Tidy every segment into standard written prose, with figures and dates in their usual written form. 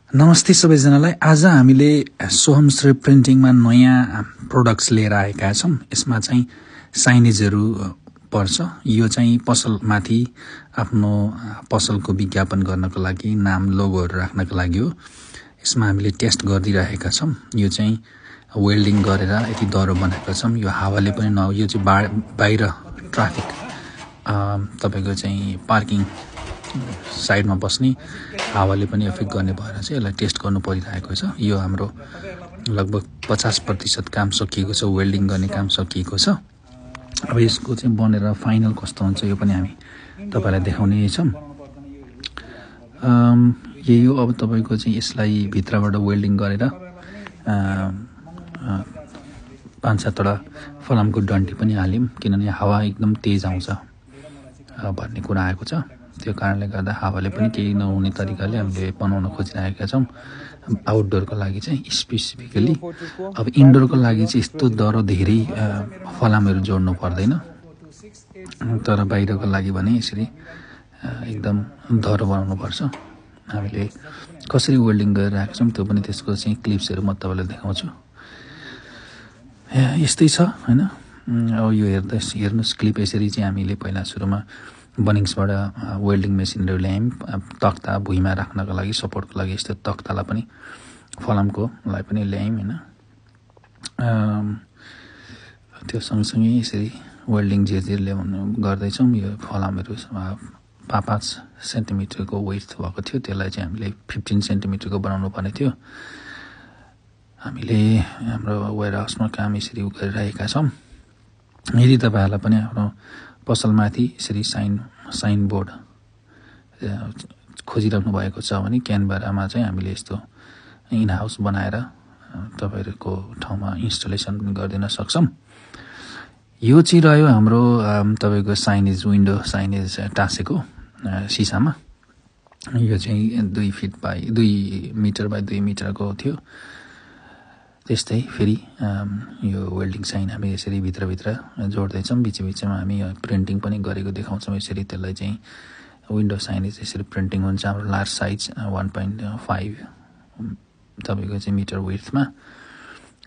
नमस्ते सबैजनालाई। आज हामीले सोहम श्री प्रिन्टिङमा नयाँ प्रोडक्ट्स लिएर आएका छौँ। यसमा चाहिँ साइनेजहरू पर्छ। यो चाहिँ पसलमाथि आफ्नो पसलको विज्ञापन गर्नको लागि, नाम लोगोहरू राख्नको लागि हो। यसमा हामीले टेस्ट गरिदिरहेका छौँ। यो चाहिँ वेल्डिङ गरेर यति दह्रो बनाएका छौँ। यो हावाले पनि यो चाहिँ बाहिर ट्राफिक तपाईको चाहिँ पार्किङ साइडमा बस्ने हावाले पनि एफेक्ट गर्ने भएर चाहिँ यसलाई टेस्ट गर्नु परिरहेको छ। यो हाम्रो लगभग 50% काम सकिएको छ, वेल्डिङ गर्ने काम सकिएको छ। अब यसको चाहिँ बनेर फाइनल कस्तो हुन्छ यो पनि हामी तपाईलाई देखाउने छौँ। यही हो। अब तपाईको चाहिँ यसलाई भित्रबाट वेल्डिङ गरेर 5-7वटा फलामको डन्टी पनि हाल्यौँ, किनभने हावा एकदम तेज आउँछ भन्ने कुरा आएको छ। त्यो कारणले गर्दा हावाले पनि केही नहुने तरिकाले हामीले बनाउन खोजिरहेका छौँ आउटडोरको लागि चाहिँ स्पेसिफिकली। अब इन्डोरको लागि चाहिँ यस्तो दह्रो धेरै फलामहरू जोड्नु पर्दैन, तर बाहिरको लागि भने यसरी एकदम दह्रो बनाउनु पर्छ। हामीले कसरी वेल्डिङ गरिरहेका छौँ त्यो पनि त्यसको चाहिँ क्लिप्सहरू म तपाईँलाई देखाउँछु। यस्तै छ हैन। अब यो हेर्नुहोस् क्लिप। यसरी चाहिँ हामीले पहिला सुरुमा बनिङ्सबाट वेल्डिङ मेसिनहरू ल्यायौँ। तख्ता भुइँमा राख्नको लागि, सपोर्टको लागि यस्तो तख्तालाई पनि फलामकोलाई पनि ल्यायौँ हैन। त्यो सँगसँगै यसरी वेल्डिङ जे ल्याउनु गर्दैछौँ। यो फलामहरू 5 सेन्टिमिटरको वेट भएको थियो, त्यसलाई चाहिँ हामीले 15 सेन्टिमिटरको बनाउनु पर्ने थियो। हामीले हाम्रो वेयर हाउसमा काम यसरी गरिरहेका छौँ। यदि तपाईँहरूलाई पनि आफ्नो पसलमाथि यसरी साइन बोर्ड खोजिराख्नु भएको छ भने क्यानभारामा चाहिँ हामीले यस्तो इन हाउस बनाएर तपाईँहरूको ठाउँमा इन्स्टलेसन पनि गरिदिन सक्छौँ। यो चाहिँ रह्यो हाम्रो तपाईँको साइनेज, विन्डो साइनेज टाँसेको सिसामा। यो चाहिँ 2 मिटर बाई 2 मिटरको थियो। त्यस्तै फेरि यो वेल्डिङ साइन हामी यसरी भित्रभित्र जोड्दैछौँ। बिचमा हामी प्रिन्टिङ पनि गरेको देखाउँछौँ। यसरी त्यसलाई चाहिँ विन्डो साइनेज यसरी प्रिन्टिङ हुन्छ। हाम्रो लार्ज साइज 1.5 तपाईँको चाहिँ मिटर विड्थमा।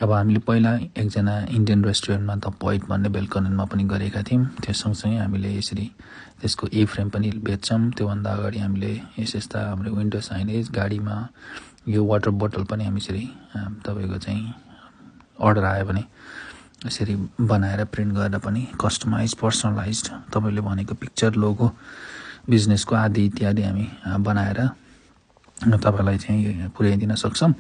अब हामीले पहिला एकजना इन्डियन रेस्टुरेन्टमा द पोइन्ट भन्ने बेलकनीमा पनि गरेका थियौँ। त्यो सँगसँगै हामीले यसरी त्यसको ए फ्रेम पनि बेच्छौँ। त्योभन्दा अगाडि हामीले यस्ता हाम्रो विन्डो साइनेज, गाडीमा यो वाटर बोतल पनि हामी यसरी तपाईँको चाहिँ अर्डर आयो भने यसरी बनाएर प्रिन्ट गरेर पनि कस्टमाइज, पर्सनलाइज्ड तपाईँले भनेको पिक्चर, लोगो, बिजनेसको आदि इत्यादि हामी बनाएर तपाईँलाई चाहिँ पुर्याइदिन सक्छौँ।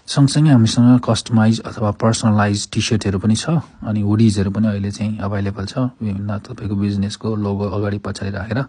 सँगसँगै हामीसँग कस्टमाइज अथवा पर्सनलाइज टी सर्टहरू पनि छ, अनि हुडिजहरू पनि अहिले चाहिँ अभाइलेबल छ। विभिन्न तपाईँको बिजनेसको लोगो अगाडि पछाडि राखेर